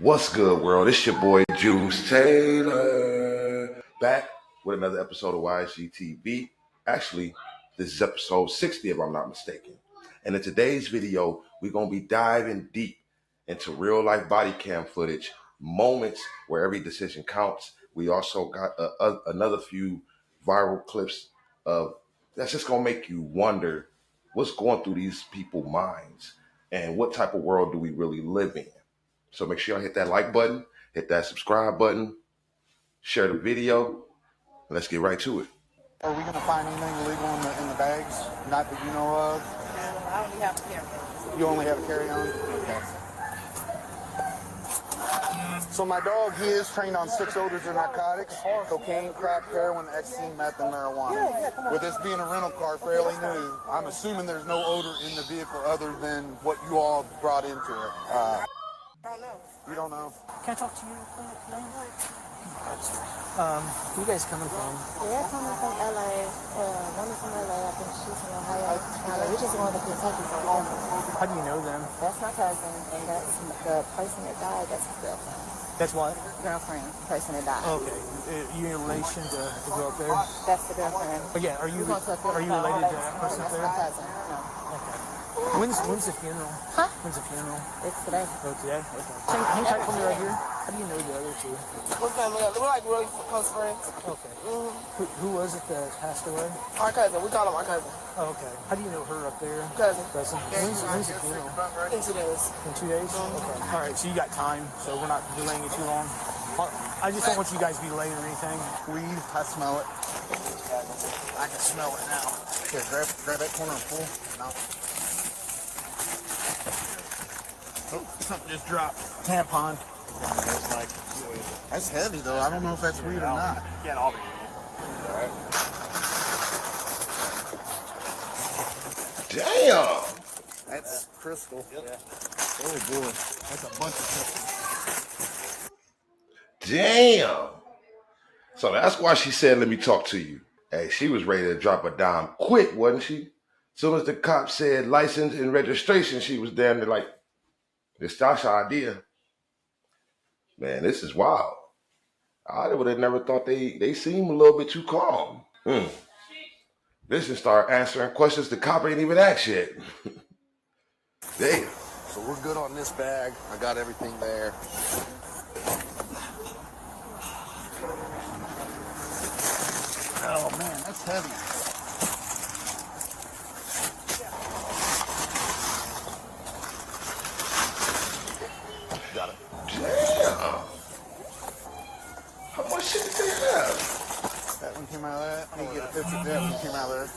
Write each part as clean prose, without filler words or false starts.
What's good, world? It's your boy Juice Taylor back with another episode of YGTV. Actually, this is episode 60, if I'm not mistaken. And in today's video, we're going to be diving deep into real life body cam footage, moments where every decision counts. We also got another few viral clips of that's just going to make you wonder what's going through these people's minds and what type of world do we really live in. So make sure y'all hit that like button, hit that subscribe button, share the video, and let's get right to it. Are we going to find anything illegal in the bags? Not that you know of? No, I only have a carry-on. You only have a carry-on? Okay. So my dog, he is trained on 6 odors of narcotics: cocaine, crack, heroin, ecstasy, meth, and marijuana. With this being a rental car, fairly new, I'm assuming there's no odor in the vehicle other than what you all brought into it. I don't know. You don't know? Can I talk to you real quick? Who you guys coming from? They're coming from LA. One is from LA. I think she's from Ohio. We just going to Kentucky for one. How do you know them? That's my cousin, and that's the person that died. That's his girlfriend. That's what? Girlfriend, the person that died. Okay. You in relation to the girl up there? That's the girlfriend. Oh, yeah. Are you related to that person up That's there? my cousin. No. Okay. When's the funeral? Huh? When's the funeral? It's today. Oh, today? Okay. Hang tight for me right here. How do you know the other two? We're family. We're like really close friends. Okay. Who was it that passed away? Our cousin. We call him our cousin. Oh, okay. How do you know her up there? Cousin. When's the funeral? In 2 days. In 2 days? Okay. All right, so you got time, so we're not delaying it too long. I just don't want you guys to be late or anything. Weed, I smell it. I can smell it now. Here, grab that corner and pull. No. Oh, something just dropped. Tampon. That's heavy though. I don't know if that's weed or not. Get all Damn! That's crystal. Yeah. Oh boy. That's a bunch of crystal. Damn! So that's why she said, let me talk to you. Hey, she was ready to drop a dime quick, wasn't she? As soon as the cop said license and registration, she was damn near like, it's Tasha's idea. Man, this is wild. I would have never thought they seem a little bit too calm. This should start answering questions the cop ain't even asked yet. Damn. So we're good on this bag. I got everything there. Oh man, that's heavy. Got it. Damn. How much shit did they have? That one came out of that. You get a picture of that one came out of there.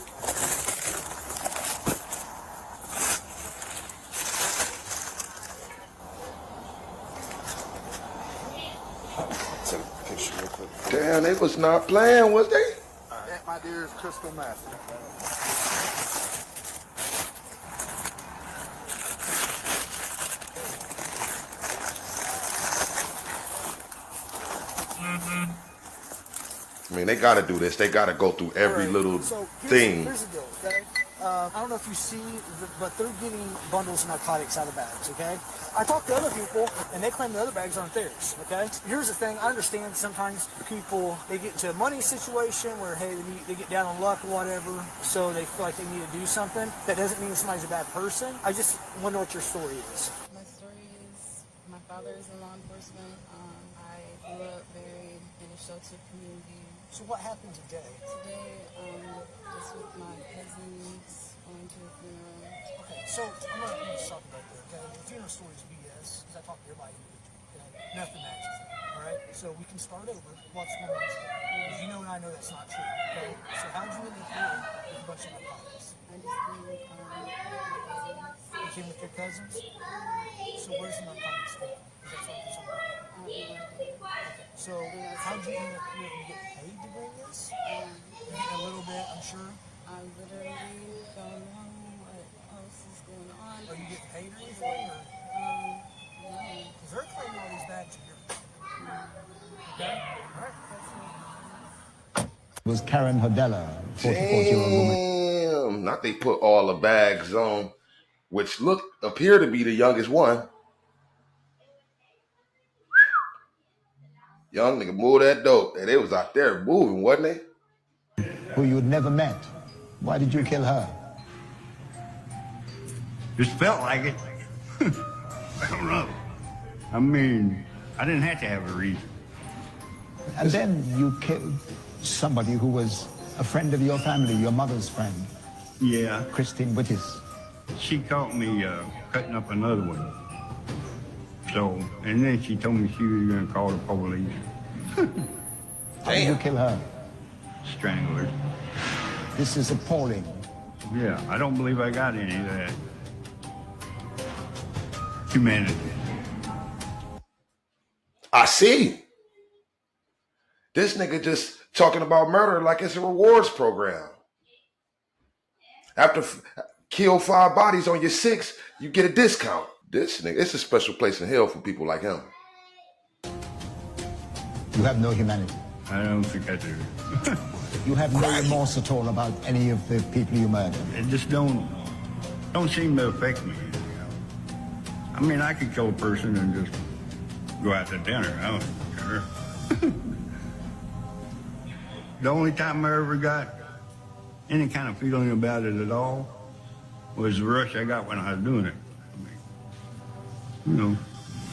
Take a picture real quick. Damn, they was not playing, was they? That, my dear, is crystal meth. I mean, they got to do this. They got to go through every little thing. Here's the deal, okay? I don't know if you see, but they're getting bundles of narcotics out of bags, okay? I talked to other people, and they claim the other bags aren't theirs, okay? Here's the thing. I understand sometimes people, they get into a money situation where, hey, they get down on luck or whatever, so they feel like they need to do something. That doesn't mean somebody's a bad person. I just wonder what your story is. My story is my father is in law enforcement. I grew up very in a sheltered community. So what happened today? Today, just with my cousins going to a funeral. Okay, so I'm going to stop right there, okay? The funeral story is BS, because I talk to everybody individually, okay? Nothing matches it, all right? So we can start over. What's going on? Because you know and I know that's not true, okay? So how did you end up here with a bunch of narcotics? I just came with cousins. You came with your cousins? So where's the narcotics going? Because that's what I'm concerned about. So how did you end up here? You get paid to bring this? You get a little bit, I'm sure. I literally don't know what else is going on. Are you getting paid or anything? Or? No. Because they're claiming all these bags are yours. Okay? All right. Was Karen Hodella, 44-year-old woman. Damn. Not they put all the bags on, which appear to be the youngest one. Young nigga move that dope. And they was out there moving, wasn't they? who you'd never met. Why did you kill her? Just felt like it. I don't know. I mean, I didn't have to have a reason. And then you killed somebody who was a friend of your family, your mother's friend, Yeah. Christine Wittis. She caught me cutting up another one. So, and then she told me she was going to call the police. How did you kill her? Strangled her. This is appalling. Yeah, I don't believe I got any of that. Humanity. I see. This nigga just talking about murder like it's a rewards program. After kill 5 bodies on your 6th, you get a discount. This nigga, it's a special place in hell for people like him. You have no humanity. I don't think I do. You have no remorse at all about any of the people you murdered. It just don't seem to affect me. I mean, I could kill a person and just go out to dinner. I don't care. The only time I ever got any kind of feeling about it at all was the rush I got when I was doing it. I mean,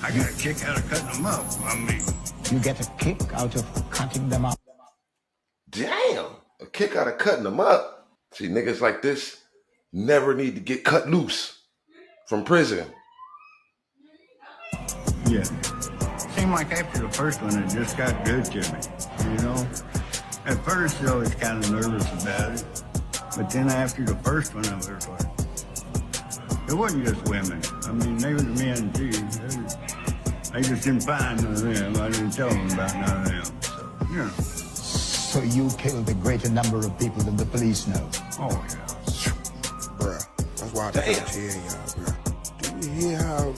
I got a kick out of cutting them up. I mean, You get a kick out of cutting them up. Damn, a kick out of cutting them up. See, niggas like this never need to get cut loose from prison. yeah. Seemed like after the first one, it just got good to me, you know? At first, I was kind of nervous about it. But then after the first one, I was like, it wasn't just women. I mean, they were the men, too. They just didn't find none of them. I didn't tell them about none of them. So, you know. So you killed a greater number of people than the police know. Oh, yeah. Bruh, that's why I tell y'all, bruh. Do you hear how,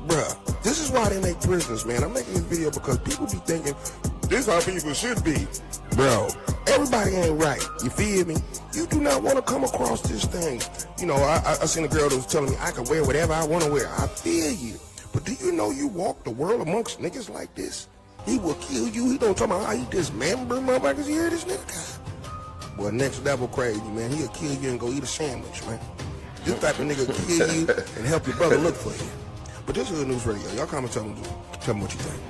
bruh, this is why they make prisons, man. I'm making this video because people be thinking, this how people should be. Bro, everybody ain't right. You feel me? You do not want to come across this thing. You know, I seen a girl that was telling me I can wear whatever I want to wear. I feel you. But do you know you walk the world amongst niggas like this? He will kill you. He don't talk about how he dismember motherfuckers. You hear this nigga? Boy, next level crazy, man. He'll kill you and go eat a sandwich, man. This type of nigga kill you and help your brother look for you. But this is Hood News Radio. Y'all come and tell me what you think.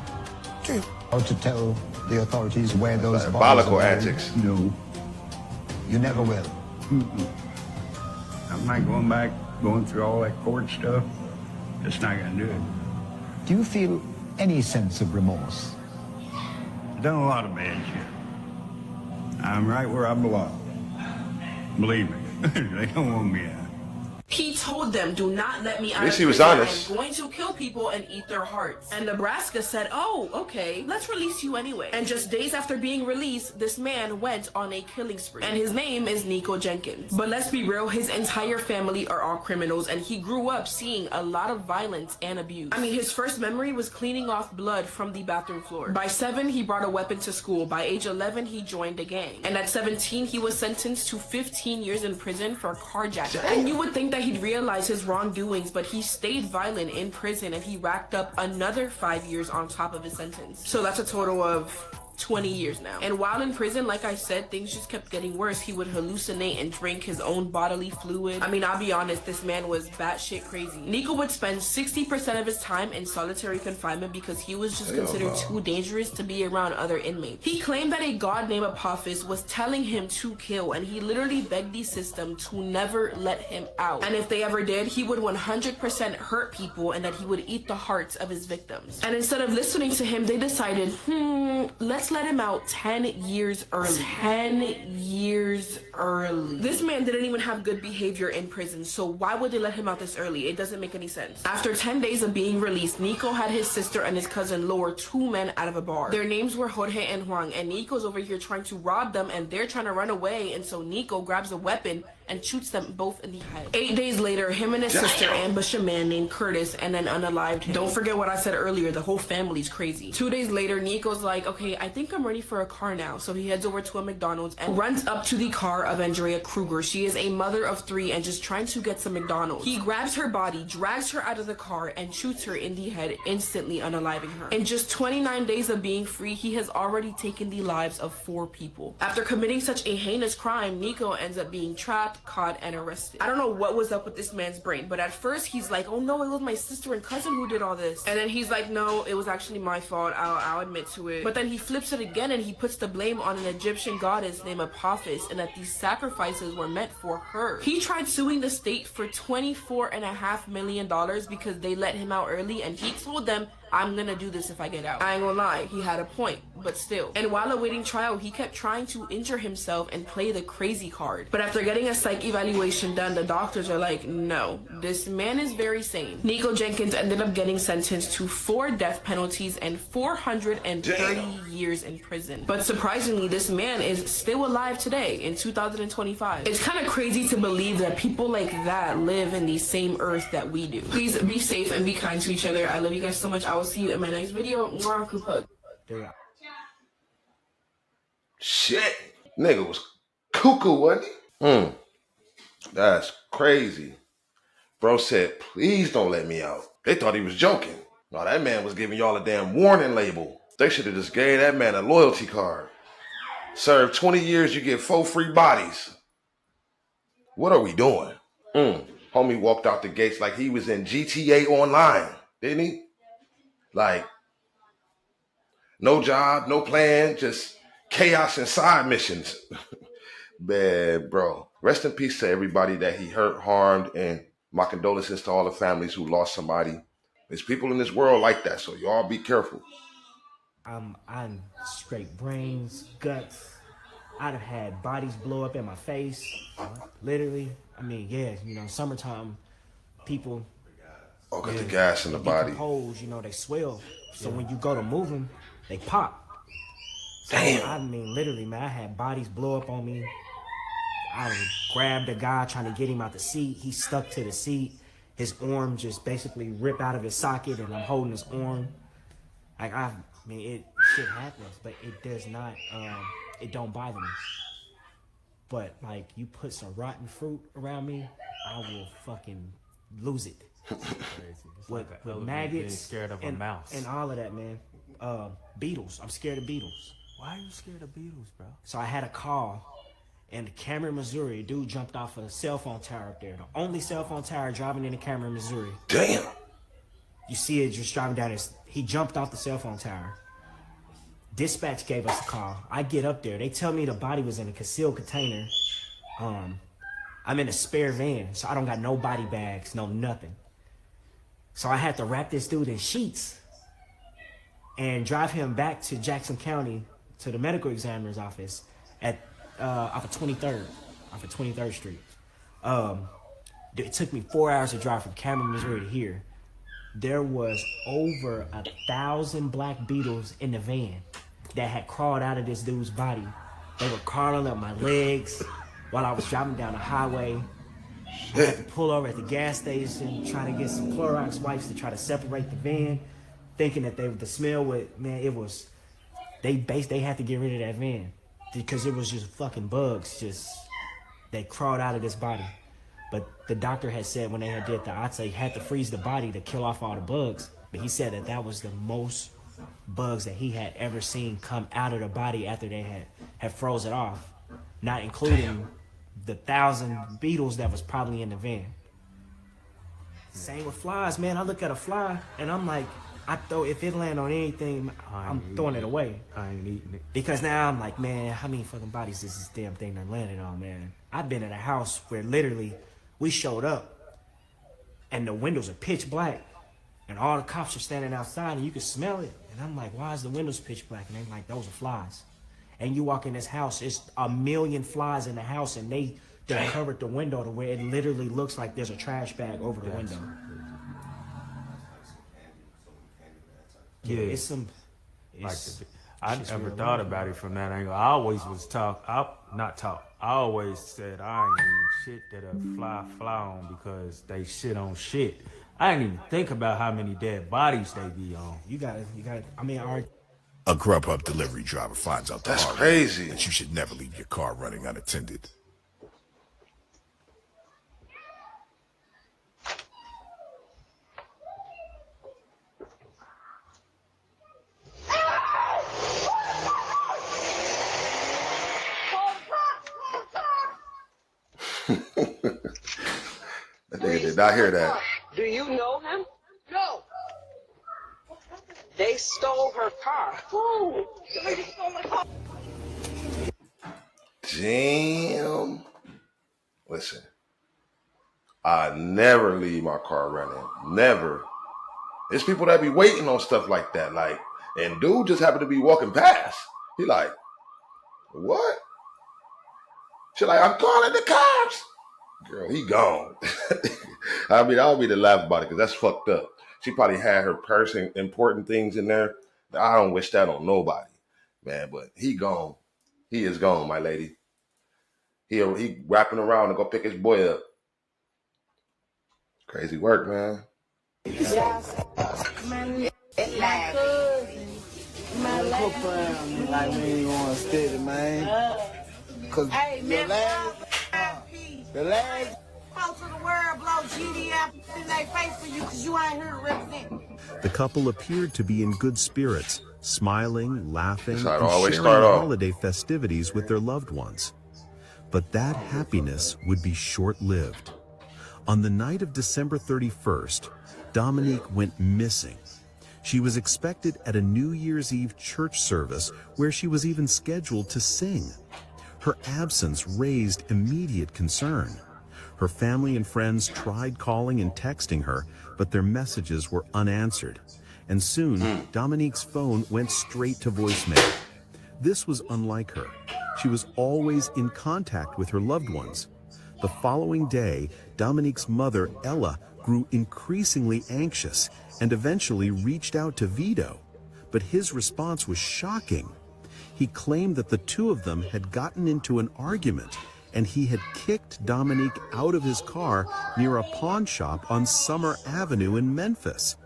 Okay. Or to tell the authorities where those bodies Diabolical are buried. antics. No. You never will. I'm not going back, going through all that court stuff. It's not going to do it. Do you feel any sense of remorse? I've done a lot of bad shit. I'm right where I belong. Believe me, they don't want me out. He told them, do not let me out At least of he was prison. honest. I'm going to kill people and eat their hearts. And Nebraska said, oh, okay, let's release you anyway. And just days after being released, this man went on a killing spree. And his name is Nico Jenkins. But let's be real, his entire family are all criminals, and he grew up seeing a lot of violence and abuse. I mean, his first memory was cleaning off blood from the bathroom floor. By 7, he brought a weapon to school. By age 11, he joined a gang. And at 17, he was sentenced to 15 years in prison for carjacking. And you would think that he'd realize his wrongdoings, but he stayed violent in prison and he racked up another 5 years on top of his sentence. So that's a total of 20 years now. And while in prison, like I said, things just kept getting worse. He would hallucinate and drink his own bodily fluid. I mean, I'll be honest, this man was batshit crazy. Nico would spend 60% of his time in solitary confinement because he was just considered too dangerous to be around other inmates. He claimed that a god named Apophis was telling him to kill, and he literally begged the system to never let him out. And if they ever did, he would 100% hurt people and that he would eat the hearts of his victims. And instead of listening to him, they decided, let's let him out 10 years early. 10 years early. This man didn't even have good behavior in prison, so why would they let him out this early? It doesn't make any sense. After 10 days of being released, Nico had his sister and his cousin lure 2 men out of a bar. Their names were Jorge and Juan, and Nico's over here trying to rob them, and they're trying to run away, and so Nico grabs a weapon and shoots them both in the head. 8 days later, him and his sister ambush a man named Curtis and then unalived him. Don't forget what I said earlier, the whole family's crazy. 2 days later, Nico's like, okay, I think I'm ready for a car now. So he heads over to a McDonald's and runs up to the car of Andrea Kruger. She is a mother of 3 and just trying to get some McDonald's. He grabs her body, drags her out of the car, and shoots her in the head, instantly unaliving her. In just 29 days of being free, he has already taken the lives of 4 people. After committing such a heinous crime, Nico ends up being trapped, caught, and arrested. I don't know what was up with this man's brain, but at first he's like, oh no, it was my sister and cousin who did all this. And then he's like, no, it was actually my fault. I'll admit to it. But then he flips it again and he puts the blame on an Egyptian goddess named Apophis, and that these sacrifices were meant for her. He tried suing the state for $24.5 million because they let him out early, and he told them, I'm gonna do this if I get out. I ain't gonna lie, he had a point, but still. And while awaiting trial, he kept trying to injure himself and play the crazy card. But after getting a psych evaluation done, the doctors are like, no, this man is very sane. Nico Jenkins ended up getting sentenced to 4 death penalties and 430 years in prison. But surprisingly, this man is still alive today in 2025. It's kind of crazy to believe that people like that live in the same earth that we do. Please be safe and be kind to each other. I love you guys so much. I will see you in my next video. More group hug. Shit. Nigga was cuckoo, wasn't he? That's crazy. Bro said, please don't let me out. They thought he was joking. No, that man was giving y'all a damn warning label. They should have just gave that man a loyalty card. Serve 20 years, you get 4 free bodies. What are we doing? Homie walked out the gates like he was in GTA Online, didn't he? Like, no job, no plan, just chaos and side missions. Bad, bro. Rest in peace to everybody that he hurt, harmed, and my condolences to all the families who lost somebody. There's people in this world like that, so y'all be careful. I'm straight brains, guts. I'd have had bodies blow up in my face, literally. I mean, yeah, you know, summertime, people. Oh, got the gas in the body. Decompose, you know, they swell. So when you go to move them, they pop. So, damn. I mean, literally, man, I had bodies blow up on me. I grabbed a guy trying to get him out the seat. He stuck to the seat. His arm just basically ripped out of his socket, and I'm holding his arm. Like, I mean, shit happens, but it does not, it don't bother me. But, like, you put some rotten fruit around me, I will fucking lose it. with maggots, scared of a mouse, and all of that, man. Beetles. I'm scared of beetles. Why are you scared of beetles, bro? So I had a call in Cameron, Missouri. A dude jumped off a cell phone tower up there. The only cell phone tower driving into Cameron, Missouri. Damn. You see it just driving down this. He jumped off the cell phone tower. Dispatch gave us a call. I get up there. They tell me the body was in a concealed container. I'm in a spare van, so I don't got no body bags, no nothing. So I had to wrap this dude in sheets and drive him back to Jackson County to the medical examiner's office at off of 23rd Street. It took me 4 hours to drive from Cameron, Missouri to here. There was over 1,000 black beetles in the van that had crawled out of this dude's body. They were crawling up my legs while I was driving down the highway. I had to pull over at the gas station, trying to get some Clorox wipes to try to separate the van, thinking that the smell would, man, it was, they had to get rid of that van because it was just fucking bugs, they crawled out of this body. But the doctor had said when they had did the autopsy, had to freeze the body to kill off all the bugs. But he said that was the most bugs that he had ever seen come out of the body after they had froze it off, not including the 1,000 beetles that was probably in the van. Same with flies, man. I look at a fly and I'm like, if it land on anything, I'm throwing it away. I ain't eating it. Because now I'm like, man, how many fucking bodies is this damn thing that landed on, man? I've been at a house where literally we showed up and the windows are pitch black and all the cops are standing outside and you can smell it. And I'm like, why is the windows pitch black? And they're like, those are flies. And you walk in this house, it's 1 million flies in the house, and they covered the window to where it literally looks like there's a trash bag over the window. Yeah, it's some. I never thought about it from that angle. I always was I always said I ain't even shit that'll fly on because they shit on shit. I didn't even think about how many dead bodies they be on. You got it. I mean, A Grubhub delivery driver finds out the That's hard way crazy. that you should never leave your car running unattended. That nigga did not hear that. Do you know him? No. They stole her car. Who? The lady stole my car. Damn. Listen, I never leave my car running. Never. There's people that be waiting on stuff like that. Like, and dude just happened to be walking past. He like, what? She like, I'm calling the cops. Girl, he gone. I mean, I'll be the laugh about it because that's fucked up. She probably had her purse and important things in there. I don't wish that on nobody, man. But he gone. He is gone, my lady. He wrapping around to go pick his boy up. Crazy work, man. Like we ain't going steady, man. Cause the last Most of the world blow GDF in their face for you because you ain't here to represent. The couple appeared to be in good spirits, smiling, laughing, and always sharing start off. holiday festivities with their loved ones. But that happiness would be short-lived. On the night of December 31st, Dominique went missing. She was expected at a New Year's Eve church service where she was even scheduled to sing. Her absence raised immediate concern. Her family and friends tried calling and texting her, but their messages were unanswered. And soon, Dominique's phone went straight to voicemail. This was unlike her. She was always in contact with her loved ones. The following day, Dominique's mother, Ella, grew increasingly anxious and eventually reached out to Vito. But his response was shocking. He claimed that the two of them had gotten into an argument and he had kicked Dominique out of his car near a pawn shop on Summer Avenue in Memphis.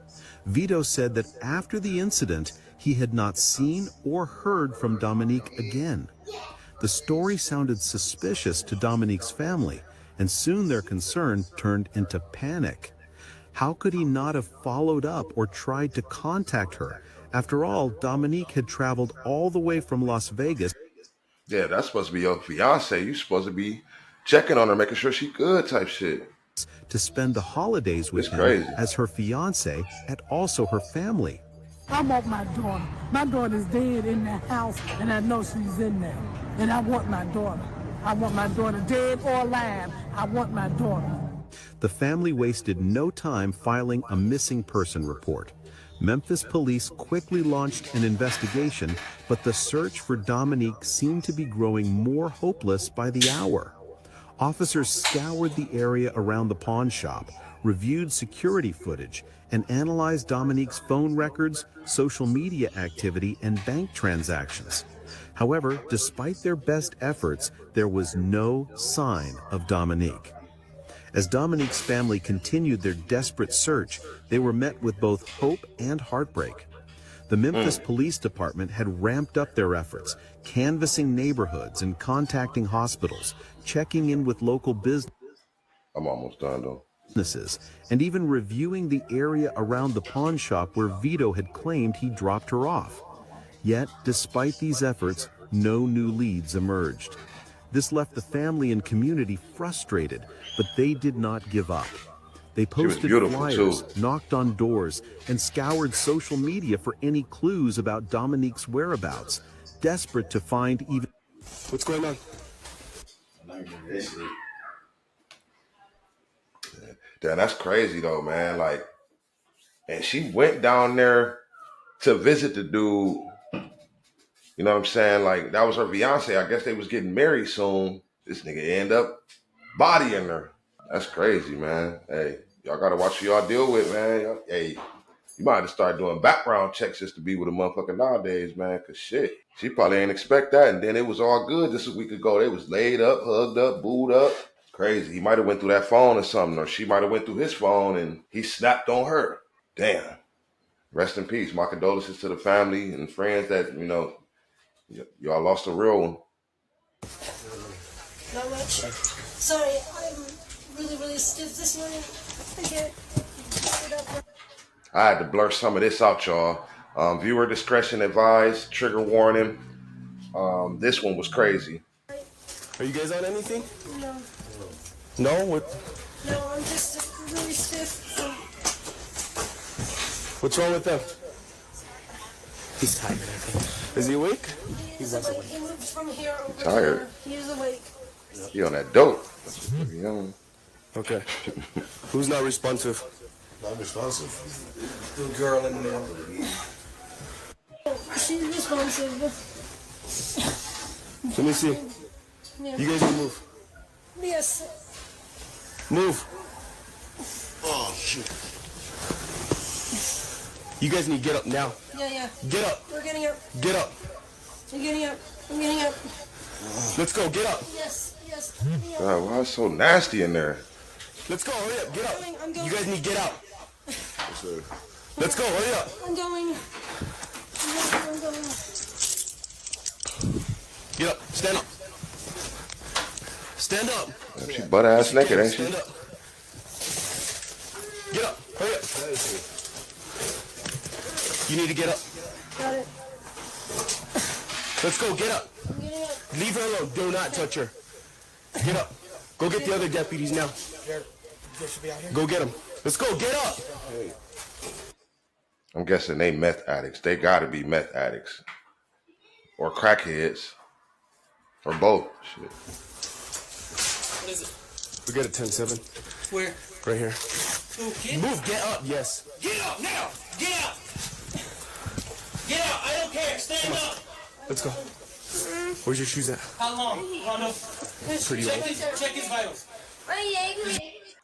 Vito said that after the incident, he had not seen or heard from Dominique again. The story sounded suspicious to Dominique's family, and soon their concern turned into panic. How could he not have followed up or tried to contact her? After all, Dominique had traveled all the way from Las Vegas. Yeah, that's supposed to be your fiance. You're supposed to be checking on her, making sure she good type shit. To spend the holidays with him crazy. as her fiance and also her family. I want my daughter. My daughter's dead in the house, and I know she's in there. And I want my daughter. I want my daughter dead or alive. I want my daughter. The family wasted no time filing a missing person report. Memphis police quickly launched an investigation, but the search for Dominique seemed to be growing more hopeless by the hour. Officers scoured the area around the pawn shop, reviewed security footage, and analyzed Dominique's phone records, social media activity, and bank transactions. However, despite their best efforts, there was no sign of Dominique. As Dominique's family continued their desperate search, they were met with both hope and heartbreak. The Memphis Police Department had ramped up their efforts, canvassing neighborhoods and contacting hospitals, checking in with local I'm almost done though. businesses, and even reviewing the area around the pawn shop where Vito had claimed he dropped her off. Yet, despite these efforts, no new leads emerged. This left the family and community frustrated, but they did not give up. They posted flyers, knocked on doors, and scoured social media for any clues about Dominique's whereabouts, desperate to find even... What's going on? Damn, that's crazy though, man. Like, and she went down there to visit the dude. You know what I'm saying? Like, that was her fiance. I guess they was getting married soon. This nigga end up bodying her. That's crazy, man. Hey, y'all gotta watch who y'all deal with, man. Hey, You might have to start doing background checks just to be with a motherfucker nowadays, man. Cause shit, she probably ain't expect that. And then it was all good just a week ago. They was laid up, hugged up, booed up. Crazy. He might have went through that phone or something, or she might have went through his phone and he snapped on her. Damn. Rest in peace. My condolences to the family and friends that, y'all lost a real one. Not much. Sorry, I'm really stiff this morning. I can't get up. I had to blur some of this out, y'all. Viewer discretion advised, trigger warning. This one was crazy. Are you guys on anything? No. No? What? No, I'm just really stiff. What's wrong with them? He's tired, I think. Is he awake? He's awake. He moved from here over Tired. there. He is awake. He on that dope. You know. Okay. Who's not responsive? Not responsive. The girl in there. She's responsive. Let me see. Yeah. You guys need to move. Yes. Move. Oh, shit. You guys need to get up now. Yeah. Get up. We're getting up. Get up. I'm getting up. I'm getting up. Let's go. Get up. Yes. God, why is it so nasty in there? Let's go. Hurry up. Get up. I'm going. You guys need to get out. Let's go. Hurry up. I'm going. I'm going. Get up. Stand up. Stand up. She butt ass naked, ain't she? Stand up. Get up. Hurry up. You need to get up. Got it. Let's go. Get up. I'm getting up. Leave her alone. Do not touch her. Get up. Go get the other deputies now. Go get them. Let's go. Get up. I'm guessing they meth addicts. They gotta be meth addicts. Or crackheads. Or both. Shit. What is it? We got a 10-7. Where? Right here. Okay. Move. Get up. Yes. Get up now. Get up. Get up. I don't care. Stand up. Let's go. Where's your shoes at? How long? Rondo? Pretty old. Check his vitals.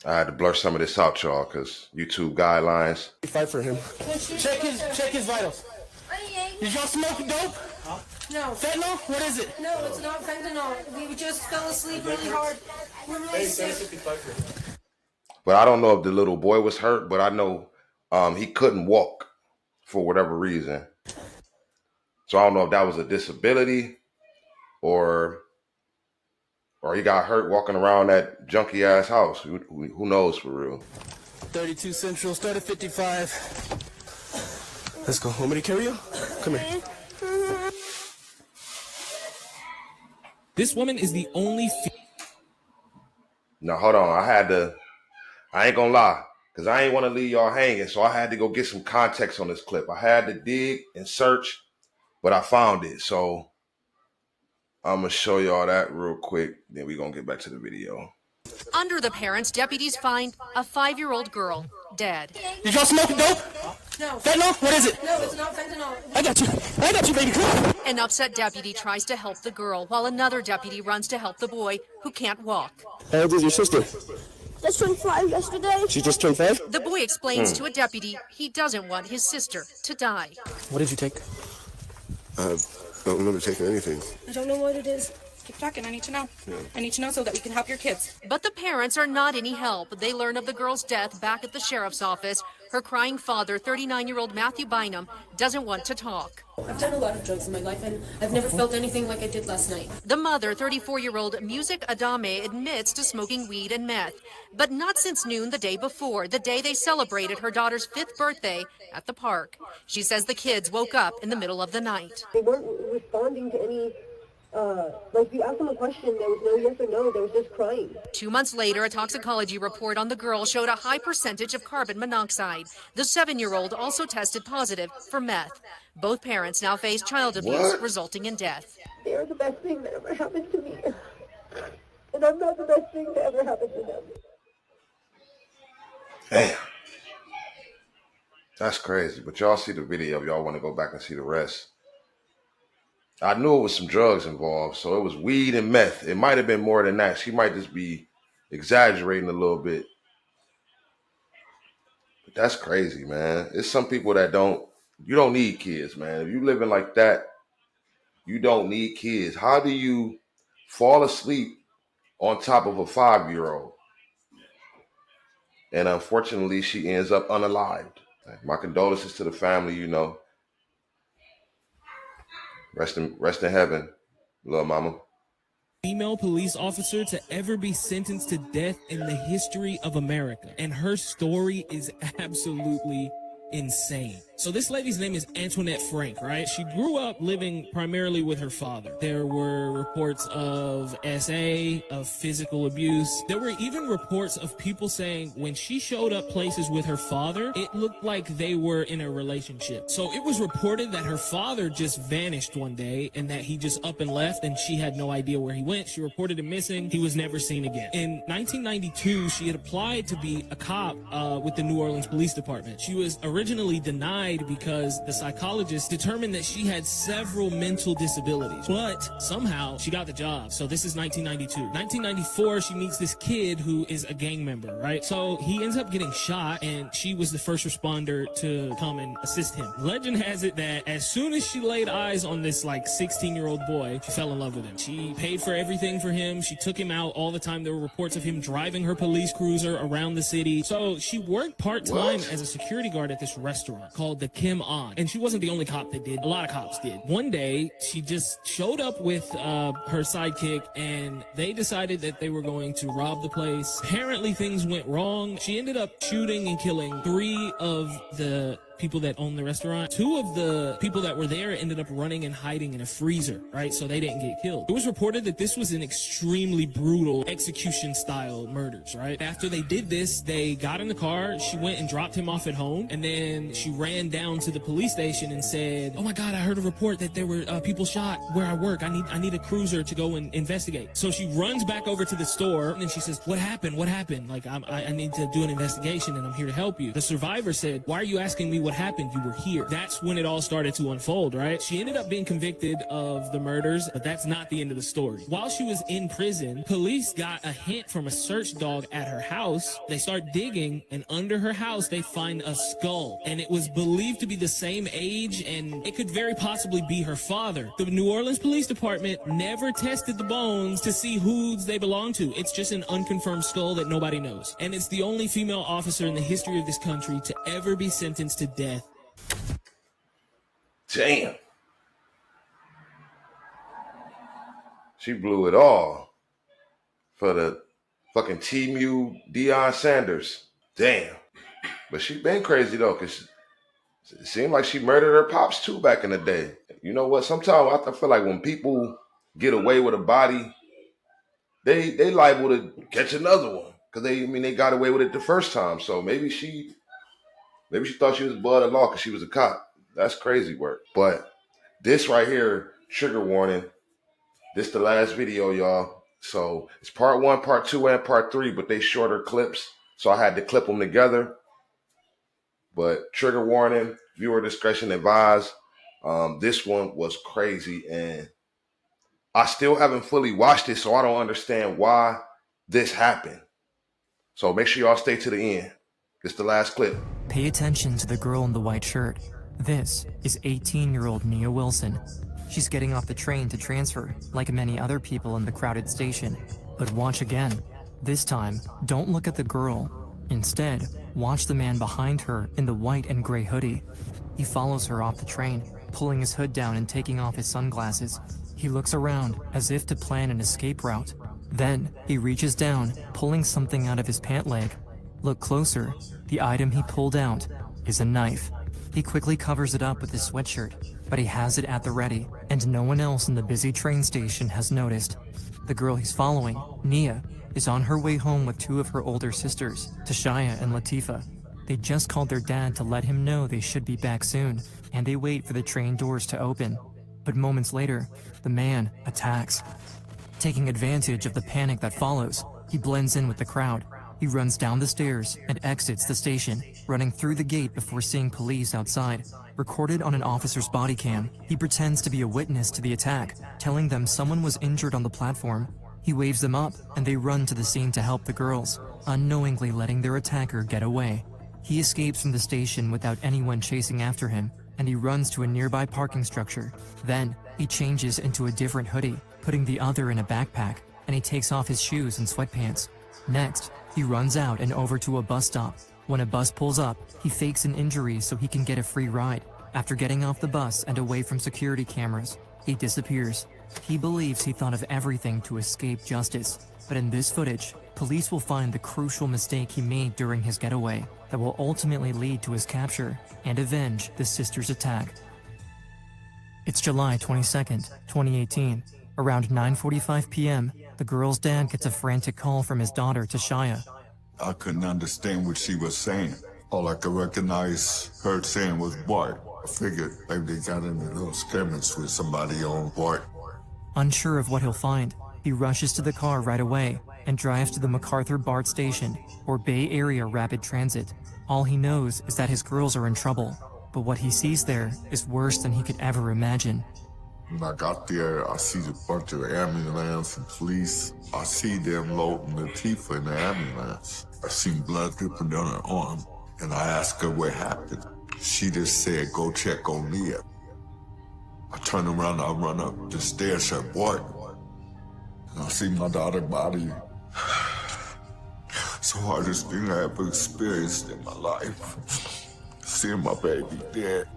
I had to blur some of this out, y'all, because YouTube guidelines. Fight for him. Check his vitals. Did y'all smoke dope? No. Fentanyl? What is it? No, it's not fentanyl. We just fell asleep really hard. We're really sick. But I don't know if the little boy was hurt, but I know he couldn't walk for whatever reason. So I don't know if that was a disability or he got hurt walking around that junky ass house. Who knows for real? 32 Central, start at 55. Let's go. Want me to carry you? Come here. This woman is the only. Now hold on. I ain't gonna lie, because I ain't want to leave y'all hanging. So I had to go get some context on this clip. I had to dig and search, but I found it. So I'm going to show y'all that real quick. Then we're going to get back to the video. Under the parents, deputies find a 5-year-old girl dead. Did y'all smoke dope? No. Fentanyl? What is it? No, it's not fentanyl. I got you, baby. Come on. An upset deputy tries to help the girl, while another deputy runs to help the boy who can't walk. How old is your sister? Just turned 5 yesterday. She just turned 5? The boy explains to a deputy he doesn't want his sister to die. What did you take? I don't remember taking anything. I don't know what it is. Keep talking. I need to know. I need to know so that we can help your kids. But the parents are not any help. They learn of the girl's death back at the sheriff's office. Her crying father, 39-year-old Matthew Bynum, doesn't want to talk. I've done a lot of drugs in my life, and I've never felt anything like I did last night. The mother, 34-year-old Music Adame, admits to smoking weed and meth, but not since noon the day before, the day they celebrated her daughter's 5th birthday at the park. She says the kids woke up in the middle of the night. They weren't responding to any, like you asked them a question, there was no yes or no, they were just crying. 2 months later, a toxicology report on the girl showed a high percentage of carbon monoxide. The 7-year-old also tested positive for meth. Both parents now face child abuse, resulting in death. They are the best thing that ever happened to me. And I'm not the best thing that ever happened to them. Damn. That's crazy. But y'all see the video if y'all want to go back and see the rest. I knew it was some drugs involved, so it was weed and meth. It might have been more than that. She might just be exaggerating a little bit. That's crazy, man. It's some people that you don't need kids, man. If you living like that, you don't need kids. How do you fall asleep on top of a 5-year-old? And unfortunately, she ends up unalived. My condolences to the family, Rest in heaven, little mama. Female police officer to ever be sentenced to death in the history of America. And her story is absolutely insane. So this lady's name is Antoinette Frank, right? She grew up living primarily with her father. There were reports of SA, of physical abuse. There were even reports of people saying when she showed up places with her father, it looked like they were in a relationship. So it was reported that her father just vanished one day and that he just up and left and she had no idea where he went. She reported him missing. He was never seen again. In 1992, she had applied to be a cop with the New Orleans Police Department. She was originally denied because the psychologist determined that she had several mental disabilities, but somehow she got the job. So this is 1992. 1994, she meets this kid who is a gang member, right? So he ends up getting shot and she was the first responder to come and assist him. Legend has it that as soon as she laid eyes on this like 16-year-old boy, she fell in love with him. She paid for everything for him. She took him out all the time. There were reports of him driving her police cruiser around the city. So she worked part-time as a security guard at this restaurant called the Kim On. And she wasn't the only cop that did. A lot of cops did. One day, she just showed up with her sidekick and they decided that they were going to rob the place. Apparently things went wrong. She ended up shooting and killing 3 of the people that owned the restaurant. 2 of the people that were there ended up running and hiding in a freezer, right? So they didn't get killed. It was reported that this was an extremely brutal execution style murders, right? After they did this, they got in the car, she went and dropped him off at home, and then she ran down to the police station and said, oh my God, I heard a report that there were people shot where I work. I need a cruiser to go and investigate. So she runs back over to the store and then she says, what happened? What happened? Like, I need to do an investigation and I'm here to help you. The survivor said, why are you asking me what happened? You were here. That's when it all started to unfold, right? She ended up being convicted of the murders, but that's not the end of the story. While she was in prison, police got a hint from a search dog at her house. They start digging, and under her house, they find a skull. And it was believed to be the same age, and it could very possibly be her father. The New Orleans Police Department never tested the bones to see whose they belong to. It's just an unconfirmed skull that nobody knows. And it's the only female officer in the history of this country to ever be sentenced to death. Damn. She blew it all for the fucking T-Mew Deion Sanders. Damn. But she been crazy though, because it seemed like she murdered her pops too back in the day. You know what? Sometimes I feel like when people get away with a body, they liable to catch another one. Because they got away with it the first time. So maybe she thought she was above the law because she was a cop. That's crazy work. But this right here, trigger warning. This the last video, y'all. So it's part 1, part 2, and part 3, but they shorter clips. So I had to clip them together. But trigger warning, viewer discretion advised. This one was crazy, and I still haven't fully watched it, so I don't understand why this happened. So make sure y'all stay to the end. It's the last clip. Pay attention to the girl in the white shirt. This is 18-year-old Nia Wilson. She's getting off the train to transfer, like many other people in the crowded station. But watch again. This time, don't look at the girl. Instead, watch the man behind her in the white and gray hoodie. He follows her off the train, pulling his hood down and taking off his sunglasses. He looks around, as if to plan an escape route. Then, he reaches down, pulling something out of his pant leg. Look closer. The item he pulled out is a knife. He quickly covers it up with his sweatshirt, but he has it at the ready, and no one else in the busy train station has noticed. The girl he's following, Nia, is on her way home with 2 of her older sisters, Tashaya and Latifa. They just called their dad to let him know they should be back soon, and they wait for the train doors to open. But moments later, the man attacks. Taking advantage of the panic that follows, he blends in with the crowd. He runs down the stairs and exits the station, running through the gate before seeing police outside. Recorded on an officer's body cam, he pretends to be a witness to the attack, telling them someone was injured on the platform. He waves them up, and they run to the scene to help the girls, unknowingly letting their attacker get away. He escapes from the station without anyone chasing after him, and he runs to a nearby parking structure. Then, he changes into a different hoodie, putting the other in a backpack, and he takes off his shoes and sweatpants. Next, he runs out and over to a bus stop. When a bus pulls up, he fakes an injury so he can get a free ride. After getting off the bus and away from security cameras, he disappears. He believes he thought of everything to escape justice, but in this footage, police will find the crucial mistake he made during his getaway that will ultimately lead to his capture and avenge the sisters' attack. It's July 22nd, 2018. Around 9:45 p.m., the girl's dad gets a frantic call from his daughter, Tashaya. I couldn't understand what she was saying. All I could recognize her saying was Bart. I figured maybe they got into a little skirmish with somebody on Bart. Unsure of what he'll find, he rushes to the car right away and drives to the MacArthur BART station, or Bay Area Rapid Transit. All he knows is that his girls are in trouble, but what he sees there is worse than he could ever imagine. When I got there, I see a bunch of ambulance and police. I see them loading Latifah in the ambulance. I seen blood dripping down her arm, and I asked her what happened. She just said, go check on Nia. I turn around, I run up the stairs at Bart, and I see my daughter's body. It's the hardest thing I ever experienced in my life. Seeing my baby dead.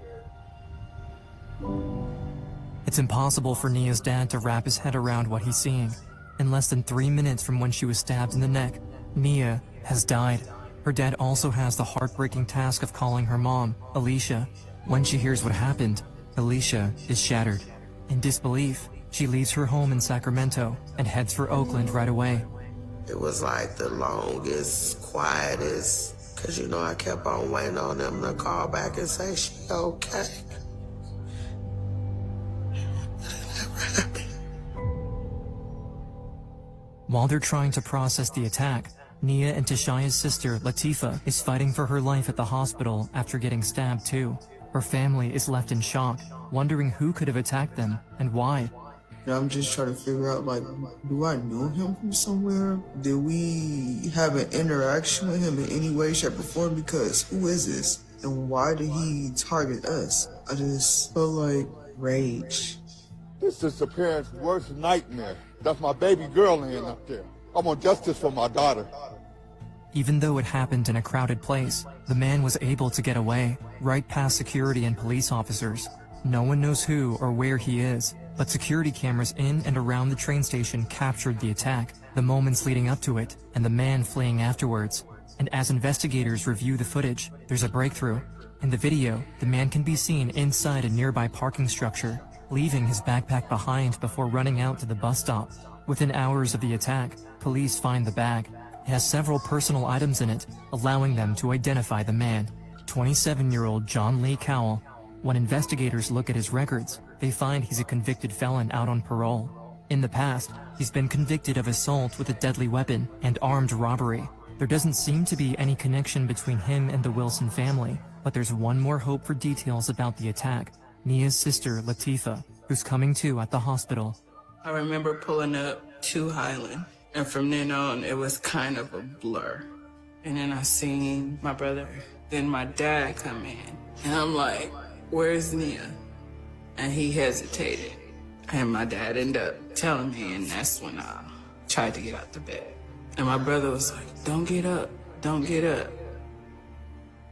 It's impossible for Nia's dad to wrap his head around what he's seeing. In less than 3 minutes from when she was stabbed in the neck, Nia has died. Her dad also has the heartbreaking task of calling her mom, Alicia. When she hears what happened, Alicia is shattered. In disbelief, she leaves her home in Sacramento and heads for Oakland right away. It was like the longest, quietest, because you know I kept on waiting on them to call back and say she okay. While they're trying to process the attack, Nia and Tashaya's sister, Latifah, is fighting for her life at the hospital after getting stabbed too. Her family is left in shock, wondering who could have attacked them and why. I'm just trying to figure out, like, do I know him from somewhere? Did we have an interaction with him in any way, shape, or form? Because who is this? And why did he target us? I just feel like rage. This is the parents' worst nightmare. That's my baby girl laying up there. I want justice for my daughter. Even though it happened in a crowded place, the man was able to get away, right past security and police officers. No one knows who or where he is, but security cameras in and around the train station captured the attack, the moments leading up to it, and the man fleeing afterwards. And as investigators review the footage, there's a breakthrough. In the video, the man can be seen inside a nearby parking structure, leaving his backpack behind before running out to the bus stop. Within hours of the attack, police find the bag. It has several personal items in it, allowing them to identify the man, 27-year-old John Lee Cowell. When investigators look at his records, they find he's a convicted felon out on parole. In the past, he's been convicted of assault with a deadly weapon and armed robbery. There doesn't seem to be any connection between him and the Wilson family, but there's one more hope for details about the attack. Nia's sister, Latifah, who's coming to at the hospital. I remember pulling up to Highland, and from then on, it was kind of a blur. And then I seen my brother, then my dad come in, and I'm like, where's Nia? And he hesitated, and my dad ended up telling me, and that's when I tried to get out the bed. And my brother was like, don't get up, don't get up.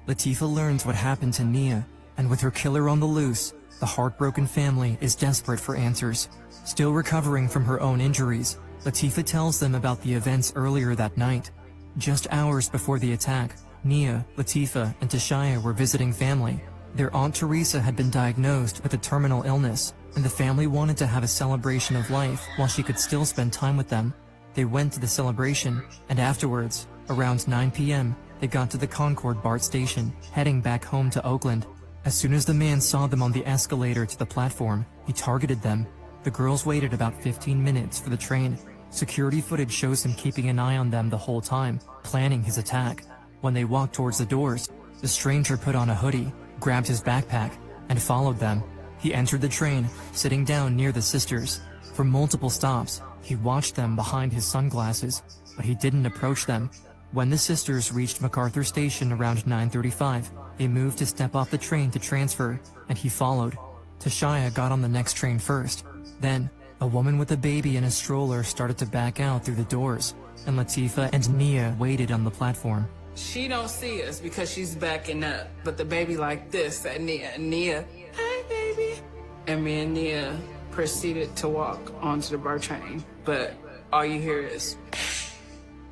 Latifah learns what happened to Nia, and with her killer on the loose, the heartbroken family is desperate for answers. Still recovering from her own injuries, Latifah tells them about the events earlier that night. Just hours before the attack, Nia, Latifah, and Tashaya were visiting family. Their Aunt Teresa had been diagnosed with a terminal illness, and the family wanted to have a celebration of life while she could still spend time with them. They went to the celebration, and afterwards, around 9 p.m., they got to the Concord BART station, heading back home to Oakland. As soon as the man saw them on the escalator to the platform, he targeted them. The girls waited about 15 minutes for the train. Security footage shows him keeping an eye on them the whole time, planning his attack. When they walked towards the doors, the stranger put on a hoodie, grabbed his backpack, and followed them. He entered the train, sitting down near the sisters. For multiple stops, he watched them behind his sunglasses, but he didn't approach them. When the sisters reached MacArthur Station around 9:35, they moved to step off the train to transfer, and he followed. Tashaya got on the next train first. Then, a woman with a baby in a stroller started to back out through the doors, and Latifah and Nia waited on the platform. She don't see us because she's backing up, but the baby like this at Nia. Nia, hey baby. And me and Nia proceeded to walk onto the BART train, but all you hear is,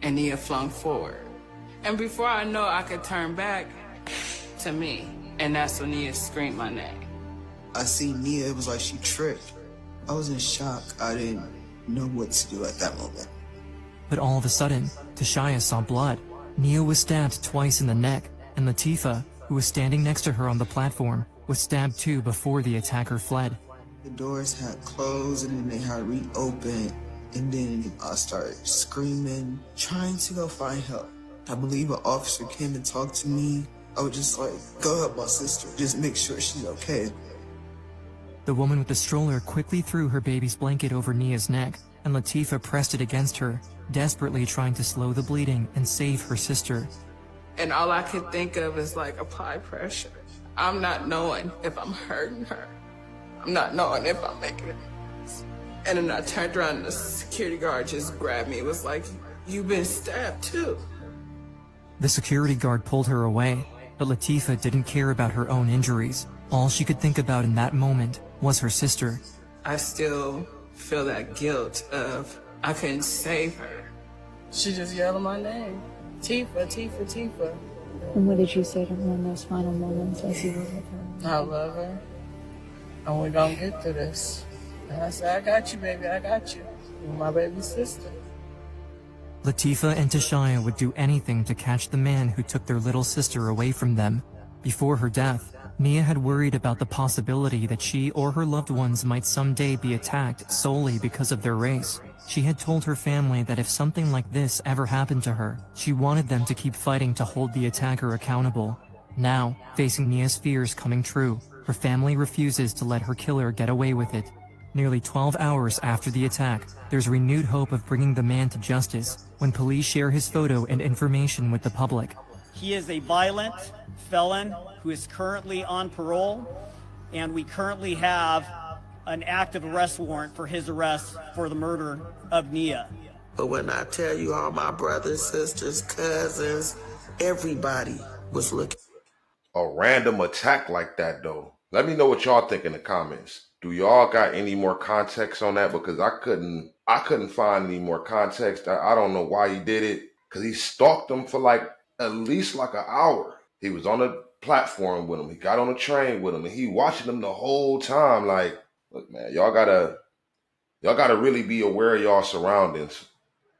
and Nia flung forward. And before I know, I could turn back to me, and that's when Nia screamed my name. I seen Nia, it was like she tripped. I was in shock. I didn't know what to do at that moment. But all of a sudden, Tashaya saw blood. Nia was stabbed twice in the neck, and Latifah, who was standing next to her on the platform, was stabbed too before the attacker fled. The doors had closed and then they had reopened, and then I started screaming, trying to go find help. I believe an officer came and talked to me. I was just like, go help my sister, just make sure she's okay. The woman with the stroller quickly threw her baby's blanket over Nia's neck, and Latifah pressed it against her, desperately trying to slow the bleeding and save her sister. And all I could think of is like apply pressure. I'm not knowing if I'm hurting her. I'm not knowing if I'm making it. And then I turned around and the security guard just grabbed me. It was like, you've been stabbed too. The security guard pulled her away, but Latifah didn't care about her own injuries. All she could think about in that moment was her sister. I still feel that guilt of I couldn't save her. She just yelled my name. Tifa, Tifa, Tifa. And what did you say to her in those final moments as you were with her? I love her. And we're gonna get through this. And I said, I got you, baby, I got you. You're my baby sister. Latifah and Tashaya would do anything to catch the man who took their little sister away from them. Before her death, Nia had worried about the possibility that she or her loved ones might someday be attacked solely because of their race. She had told her family that if something like this ever happened to her, she wanted them to keep fighting to hold the attacker accountable. Now, facing Nia's fears coming true, her family refuses to let her killer get away with it. Nearly 12 hours after the attack, there's renewed hope of bringing the man to justice when police share his photo and information with the public. He is a violent felon who is currently on parole, and we currently have an active arrest warrant for his arrest for the murder of Nia. But when I tell you all my brothers, sisters, cousins, everybody was looking. A random attack like that though. Let me know what y'all think in the comments. Do y'all got any more context on that? Because I couldn't find any more context. I don't know why he did it. Because he stalked them for like at least like an hour. He was on the platform with him. He got on the train with him, and he watching them the whole time. Like, look, man, y'all gotta really be aware of y'all surroundings.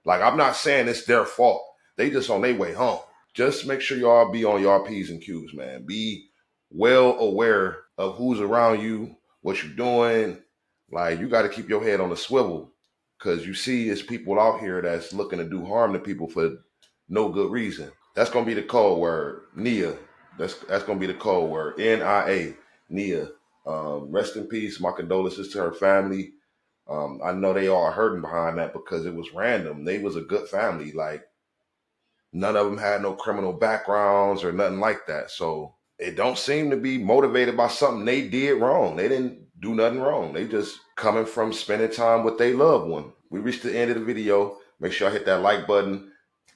Like, I'm not saying it's their fault. They just on their way home. Just make sure y'all be on y'all P's and Q's, man. Be well aware of who's around you, what you're doing. Like, you got to keep your head on the swivel, because you see it's people out here that's looking to do harm to people for no good reason. That's going to be the code word, Nia. That's going to be the code word, Nia, Nia. Rest in peace. My condolences to her family. I know they all hurting behind that because it was random. They was a good family. Like, none of them had no criminal backgrounds or nothing like that. So it don't seem to be motivated by something they did wrong. They didn't do nothing wrong. They just coming from spending time with their loved one. We reached the end of the video. Make sure I hit that like button,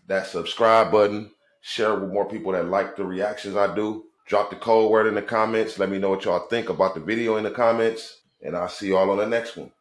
that subscribe button, share with more people that like the reactions I do. Drop the code word in the comments. Let me know what y'all think about the video in the comments. And I'll see y'all on the next one.